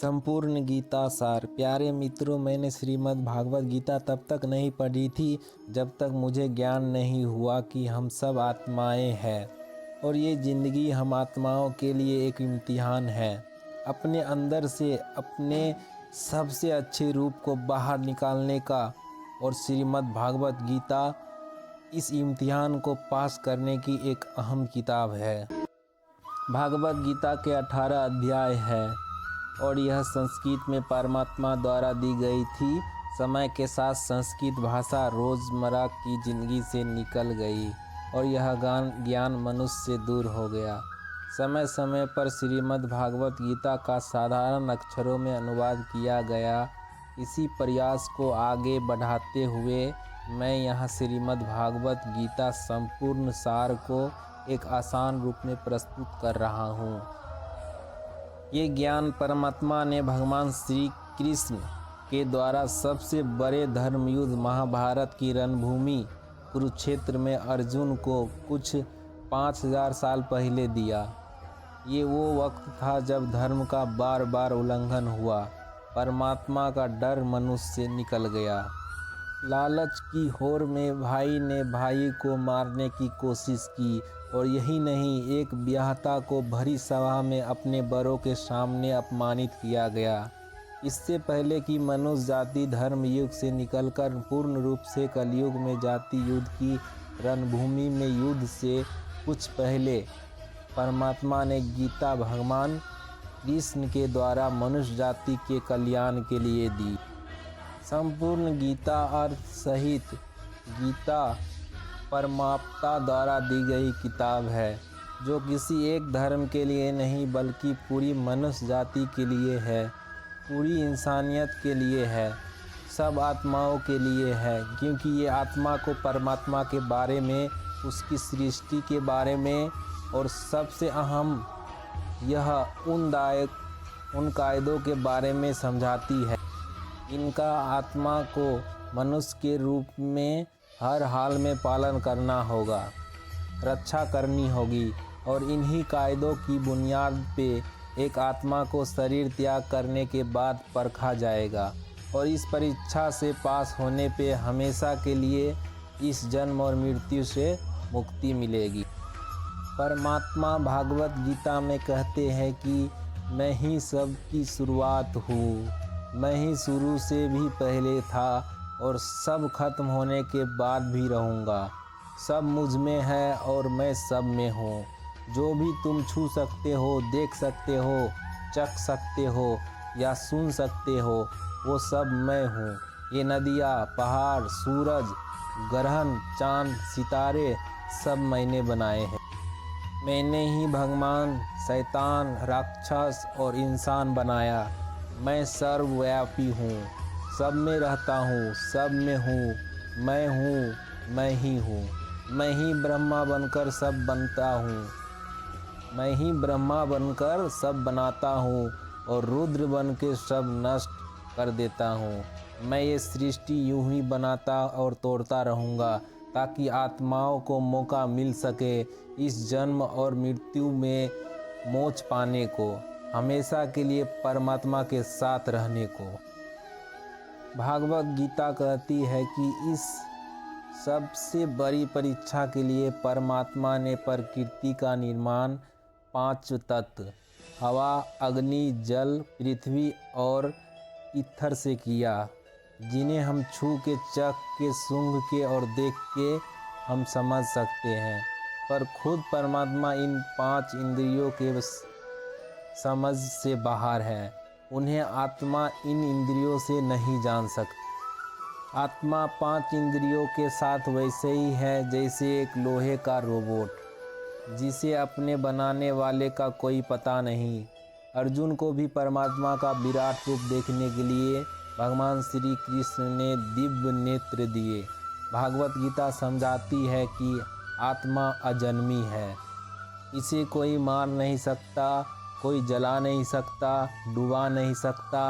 संपूर्ण गीता सार। प्यारे मित्रों, मैंने श्रीमद् भागवत गीता तब तक नहीं पढ़ी थी जब तक मुझे ज्ञान नहीं हुआ कि हम सब आत्माएं हैं और ये ज़िंदगी हम आत्माओं के लिए एक इम्तिहान है। अपने अंदर से अपने सबसे अच्छे रूप को बाहर निकालने का और श्रीमद् भागवत गीता इस इम्तिहान को पास करने की एक अहम किताब है। भागवत गीता के 18 अध्याय है और यह संस्कृत में परमात्मा द्वारा दी गई थी। समय के साथ संस्कृत भाषा रोज़मर्रा की ज़िंदगी से निकल गई और यह ज्ञान मनुष्य से दूर हो गया। समय समय पर श्रीमद् भागवत गीता का साधारण अक्षरों में अनुवाद किया गया। इसी प्रयास को आगे बढ़ाते हुए मैं यहाँ श्रीमद् भागवत गीता संपूर्ण सार को एक आसान रूप में प्रस्तुत कर रहा हूँ। ये ज्ञान परमात्मा ने भगवान श्री कृष्ण के द्वारा सबसे बड़े धर्म युद्ध महाभारत की रणभूमि कुरुक्षेत्र में अर्जुन को कुछ 5000 साल पहले दिया। ये वो वक्त था जब धर्म का बार बार उल्लंघन हुआ, परमात्मा का डर मनुष्य से निकल गया। लालच की होड़ में भाई ने भाई को मारने की कोशिश की और यही नहीं, एक ब्याहता को भरी सभा में अपने बड़ों के सामने अपमानित किया गया। इससे पहले कि मनुष्य जाति धर्म युग से निकलकर पूर्ण रूप से कलयुग में जाति युद्ध की रणभूमि में युद्ध से कुछ पहले परमात्मा ने गीता भगवान कृष्ण के द्वारा मनुष्य जाति के कल्याण के लिए दी। संपूर्ण गीता अर्थ सहित गीता परमात्मा द्वारा दी गई किताब है, जो किसी एक धर्म के लिए नहीं बल्कि पूरी मनुष्य जाति के लिए है, पूरी इंसानियत के लिए है, सब आत्माओं के लिए है। क्योंकि ये आत्मा को परमात्मा के बारे में, उसकी सृष्टि के बारे में और सबसे अहम यह उन कायदों के बारे में समझाती है। इनका आत्मा को मनुष्य के रूप में हर हाल में पालन करना होगा, रक्षा करनी होगी और इन्हीं कायदों की बुनियाद पे एक आत्मा को शरीर त्याग करने के बाद परखा जाएगा और इस परीक्षा से पास होने पे हमेशा के लिए इस जन्म और मृत्यु से मुक्ति मिलेगी। परमात्मा भागवत गीता में कहते हैं कि मैं ही सब की शुरुआत हूँ, मैं ही शुरू से भी पहले था और सब खत्म होने के बाद भी रहूँगा। सब मुझ में है और मैं सब में हूँ। जो भी तुम छू सकते हो, देख सकते हो, चख सकते हो या सुन सकते हो, वो सब मैं हूँ। ये नदियाँ, पहाड़, सूरज, ग्रहण, चाँद, सितारे सब मैंने बनाए हैं। मैंने ही भगवान, शैतान, राक्षस और इंसान बनाया। मैं सर्वव्यापी हूँ, सब में रहता हूँ, सब में हूँ, मैं ही हूँ। मैं ही ब्रह्मा बनकर सब बनता हूँ, मैं ही ब्रह्मा बनकर सब बनाता हूँ और रुद्र बन के सब नष्ट कर देता हूँ। मैं ये सृष्टि यूं ही बनाता और तोड़ता रहूँगा ताकि आत्माओं को मौका मिल सके इस जन्म और मृत्यु में मोक्ष पाने को, हमेशा के लिए परमात्मा के साथ रहने को। भागवत गीता कहती है कि इस सबसे बड़ी परीक्षा के लिए परमात्मा ने प्रकृति का निर्माण 5 तत्व हवा, अग्नि, जल, पृथ्वी और ईथर से किया, जिन्हें हम छू के, चख के, सूंघ के और देख के हम समझ सकते हैं। पर खुद परमात्मा इन 5 इंद्रियों के समझ से बाहर है। उन्हें आत्मा इन इंद्रियों से नहीं जान सकती। आत्मा 5 इंद्रियों के साथ वैसे ही है जैसे एक लोहे का रोबोट, जिसे अपने बनाने वाले का कोई पता नहीं। अर्जुन को भी परमात्मा का विराट रूप देखने के लिए भगवान श्री कृष्ण ने दिव्य नेत्र दिए। भागवत गीता समझाती है कि आत्मा अजन्मी है, इसे कोई मार नहीं सकता, कोई जला नहीं सकता, डुबा नहीं सकता,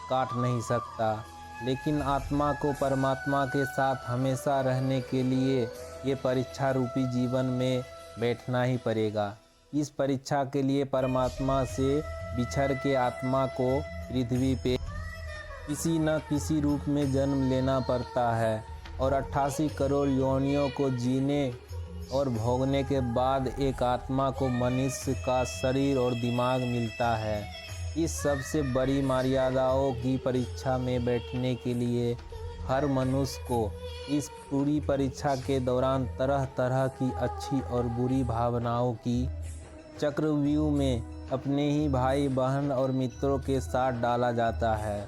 काट नहीं सकता। लेकिन आत्मा को परमात्मा के साथ हमेशा रहने के लिए ये परीक्षा रूपी जीवन में बैठना ही पड़ेगा। इस परीक्षा के लिए परमात्मा से बिछड़ के आत्मा को पृथ्वी पे किसी न किसी रूप में जन्म लेना पड़ता है और 88 करोड़ योनियों को जीने और भोगने के बाद एक आत्मा को मनुष्य का शरीर और दिमाग मिलता है। इस सबसे बड़ी मर्यादाओं की परीक्षा में बैठने के लिए हर मनुष्य को इस पूरी परीक्षा के दौरान तरह तरह की अच्छी और बुरी भावनाओं की चक्रव्यूह में अपने ही भाई बहन और मित्रों के साथ डाला जाता है,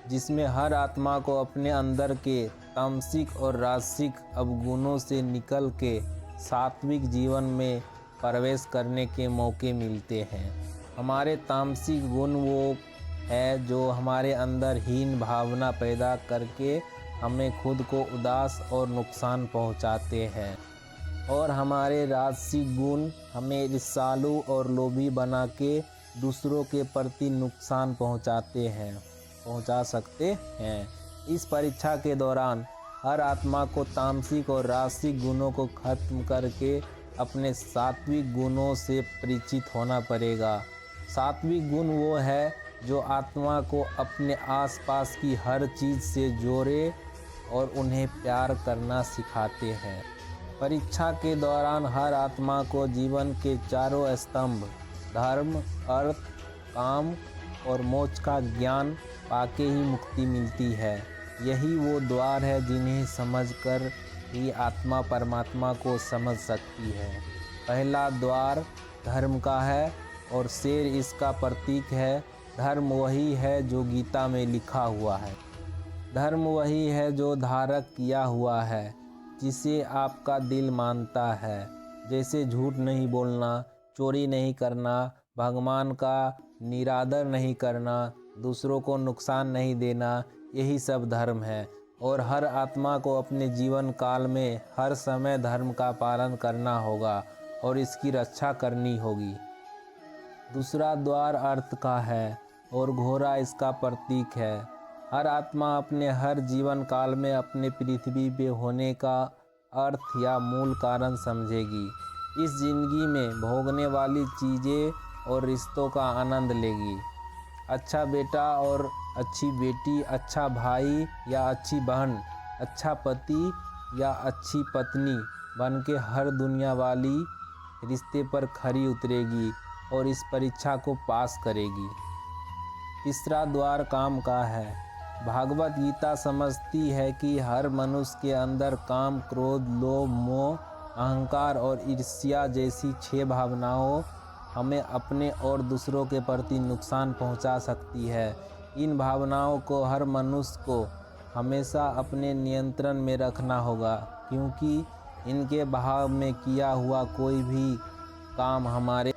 जिसमें हर आत्मा को अपने अंदर के तामसिक और राजसिक अवगुणों से निकल के सात्विक जीवन में प्रवेश करने के मौके मिलते हैं। हमारे तामसिक गुण वो है जो हमारे अंदर हीन भावना पैदा करके हमें खुद को उदास और नुकसान पहुंचाते हैं, और हमारे राजसिक गुण हमें ईर्ष्यालु और लोभी बना के दूसरों के प्रति नुकसान पहुंचा सकते हैं। इस परीक्षा के दौरान हर आत्मा को तामसिक और राजसिक गुणों को खत्म करके अपने सात्विक गुणों से परिचित होना पड़ेगा। सात्विक गुण वो है जो आत्मा को अपने आसपास की हर चीज़ से जोड़े और उन्हें प्यार करना सिखाते हैं। परीक्षा के दौरान हर आत्मा को जीवन के चारों स्तंभ धर्म, अर्थ, काम और मोक्ष का ज्ञान पाके ही मुक्ति मिलती है। यही वो द्वार है जिन्हें समझकर ही आत्मा परमात्मा को समझ सकती है। पहला द्वार धर्म का है और शेर इसका प्रतीक है। धर्म वही है जो गीता में लिखा हुआ है। धर्म वही है जो धारक किया हुआ है, जिसे आपका दिल मानता है, जैसे झूठ नहीं बोलना, चोरी नहीं करना, भगवान का निरादर नहीं करना, दूसरों को नुकसान नहीं देना। यही सब धर्म है और हर आत्मा को अपने जीवन काल में हर समय धर्म का पालन करना होगा और इसकी रक्षा करनी होगी। दूसरा द्वार अर्थ का है और घोड़ा इसका प्रतीक है। हर आत्मा अपने हर जीवन काल में अपने पृथ्वी पे होने का अर्थ या मूल कारण समझेगी। इस जिंदगी में भोगने वाली चीज़ें और रिश्तों का आनंद लेगी। अच्छा बेटा और अच्छी बेटी, अच्छा भाई या अच्छी बहन, अच्छा पति या अच्छी पत्नी बन के हर दुनिया वाली रिश्ते पर खरी उतरेगी और इस परीक्षा को पास करेगी। तीसरा द्वार काम का है। भागवत गीता समझती है कि हर मनुष्य के अंदर काम, क्रोध, लोभ, मोह, अहंकार और ईर्ष्या जैसी 6 भावनाओं हमें अपने और दूसरों के प्रति नुकसान पहुंचा सकती है। इन भावनाओं को हर मनुष्य को हमेशा अपने नियंत्रण में रखना होगा, क्योंकि इनके बहाव में किया हुआ कोई भी काम हमारे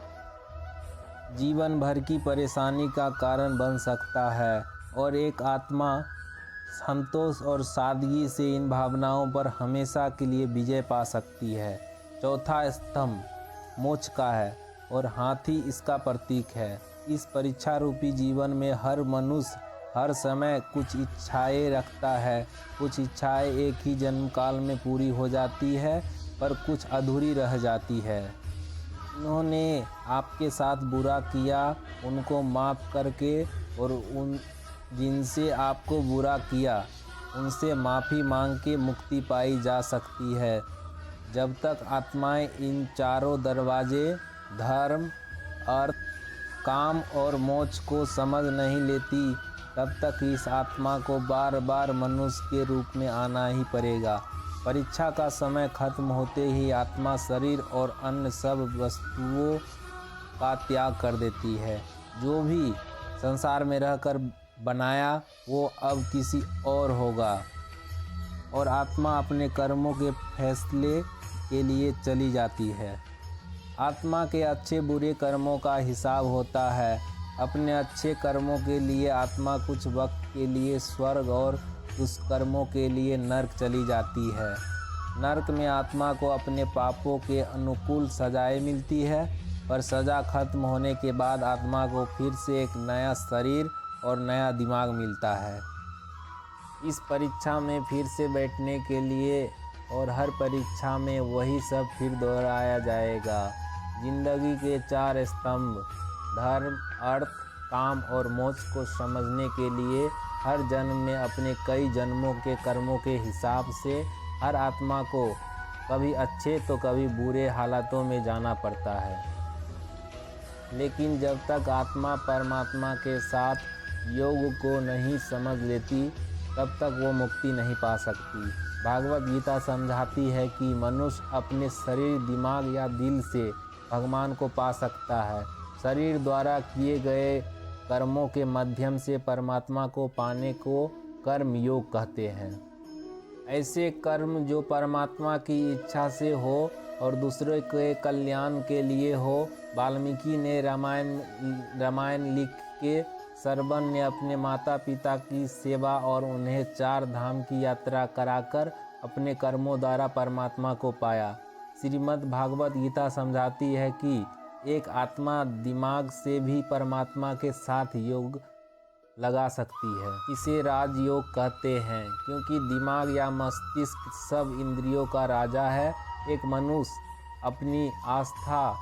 जीवन भर की परेशानी का कारण बन सकता है और एक आत्मा संतोष और सादगी से इन भावनाओं पर हमेशा के लिए विजय पा सकती है। चौथा स्तंभ मोक्ष का है और हाथी इसका प्रतीक है। इस परीक्षा रूपी जीवन में हर मनुष्य हर समय कुछ इच्छाएं रखता है। कुछ इच्छाएं एक ही जन्म काल में पूरी हो जाती है, पर कुछ अधूरी रह जाती है। उन्होंने आपके साथ बुरा किया, उनको माफ़ करके और उन जिनसे आपको बुरा किया उनसे माफ़ी मांग के मुक्ति पाई जा सकती है। जब तक आत्माएं इन चारों दरवाजे धर्म, अर्थ, काम और मोक्ष को समझ नहीं लेती, तब तक इस आत्मा को बार बार मनुष्य के रूप में आना ही पड़ेगा। परीक्षा का समय खत्म होते ही आत्मा शरीर और अन्य सब वस्तुओं का त्याग कर देती है। जो भी संसार में रहकर बनाया वो अब किसी और होगा और आत्मा अपने कर्मों के फैसले के लिए चली जाती है। आत्मा के अच्छे बुरे कर्मों का हिसाब होता है। अपने अच्छे कर्मों के लिए आत्मा कुछ वक्त के लिए स्वर्ग और दुष्कर्मों के लिए नरक चली जाती है। नरक में आत्मा को अपने पापों के अनुकूल सजाएं मिलती है, पर सज़ा खत्म होने के बाद आत्मा को फिर से एक नया शरीर और नया दिमाग मिलता है। इस परीक्षा में फिर से बैठने के लिए और हर परीक्षा में वही सब फिर दोहराया जाएगा। जिंदगी के 4 स्तंभ धर्म, अर्थ, काम और मोक्ष को समझने के लिए हर जन्म में अपने कई जन्मों के कर्मों के हिसाब से हर आत्मा को कभी अच्छे तो कभी बुरे हालातों में जाना पड़ता है। लेकिन जब तक आत्मा परमात्मा के साथ योग को नहीं समझ लेती तब तक वो मुक्ति नहीं पा सकती। भागवत गीता समझाती है कि मनुष्य अपने शरीर, दिमाग या दिल से भगवान को पा सकता है। शरीर द्वारा किए गए कर्मों के माध्यम से परमात्मा को पाने को कर्म योग कहते हैं। ऐसे कर्म जो परमात्मा की इच्छा से हो और दूसरे के कल्याण के लिए हो। वाल्मीकि ने रामायण लिख के श्रवण ने अपने माता पिता की सेवा और उन्हें 4 धाम की यात्रा कराकर अपने कर्मों द्वारा परमात्मा को पाया। श्रीमद् भागवत गीता समझाती है कि एक आत्मा दिमाग से भी परमात्मा के साथ योग लगा सकती है। इसे राजयोग कहते हैं क्योंकि दिमाग या मस्तिष्क सब इंद्रियों का राजा है। एक मनुष्य अपनी आस्था,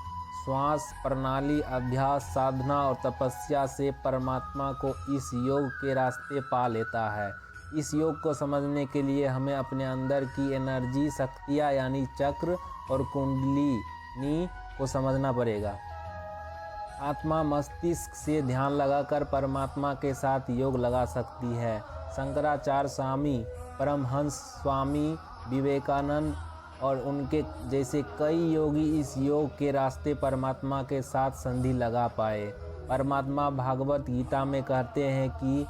श्वास प्रणाली, अभ्यास, साधना और तपस्या से परमात्मा को इस योग के रास्ते पा लेता है। इस योग को समझने के लिए हमें अपने अंदर की एनर्जी, शक्तियाँ यानी चक्र और कुंडलिनी को समझना पड़ेगा। आत्मा मस्तिष्क से ध्यान लगाकर परमात्मा के साथ योग लगा सकती है। शंकराचार्य स्वामी, परमहंस स्वामी विवेकानंद और उनके जैसे कई योगी इस योग के रास्ते परमात्मा के साथ संधि लगा पाए। परमात्मा भागवत गीता में कहते हैं कि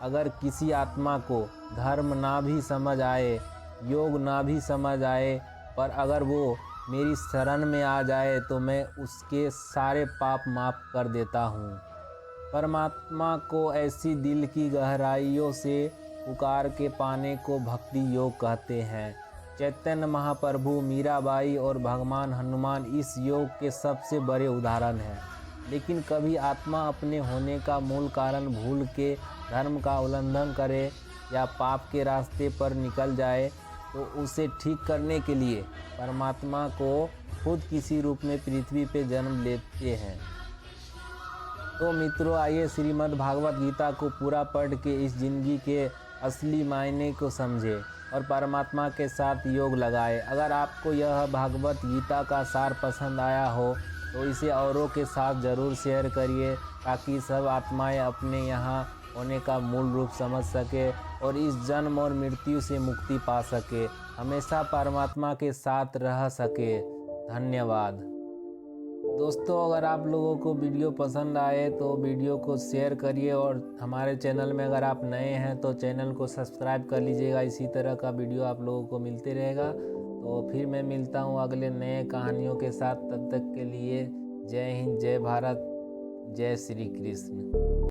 अगर किसी आत्मा को धर्म ना भी समझ आए, योग ना भी समझ आए, पर अगर वो मेरी शरण में आ जाए तो मैं उसके सारे पाप माफ़ कर देता हूँ। परमात्मा को ऐसी दिल की गहराइयों से पुकार के पाने को भक्ति योग कहते हैं। चैतन्य महाप्रभु, मीराबाई और भगवान हनुमान इस योग के सबसे बड़े उदाहरण हैं। लेकिन कभी आत्मा अपने होने का मूल कारण भूल के धर्म का उल्लंघन करे या पाप के रास्ते पर निकल जाए तो उसे ठीक करने के लिए परमात्मा को खुद किसी रूप में पृथ्वी पे जन्म लेते हैं। तो मित्रों, आइए श्रीमद् भागवत गीता को पूरा पढ़ के इस जिंदगी के असली मायने को समझे और परमात्मा के साथ योग लगाए। अगर आपको यह भागवत गीता का सार पसंद आया हो तो इसे औरों के साथ ज़रूर शेयर करिए ताकि सब आत्माएं अपने यहाँ होने का मूल रूप समझ सके और इस जन्म और मृत्यु से मुक्ति पा सके, हमेशा परमात्मा के साथ रह सके। धन्यवाद। दोस्तों, अगर आप लोगों को वीडियो पसंद आए तो वीडियो को शेयर करिए और हमारे चैनल में अगर आप नए हैं तो चैनल को सब्सक्राइब कर लीजिएगा। इसी तरह का वीडियो आप लोगों को मिलते रहेगा। तो फिर मैं मिलता हूँ अगले नए कहानियों के साथ। तब तक के लिए जय हिंद, जय भारत, जय श्री कृष्ण।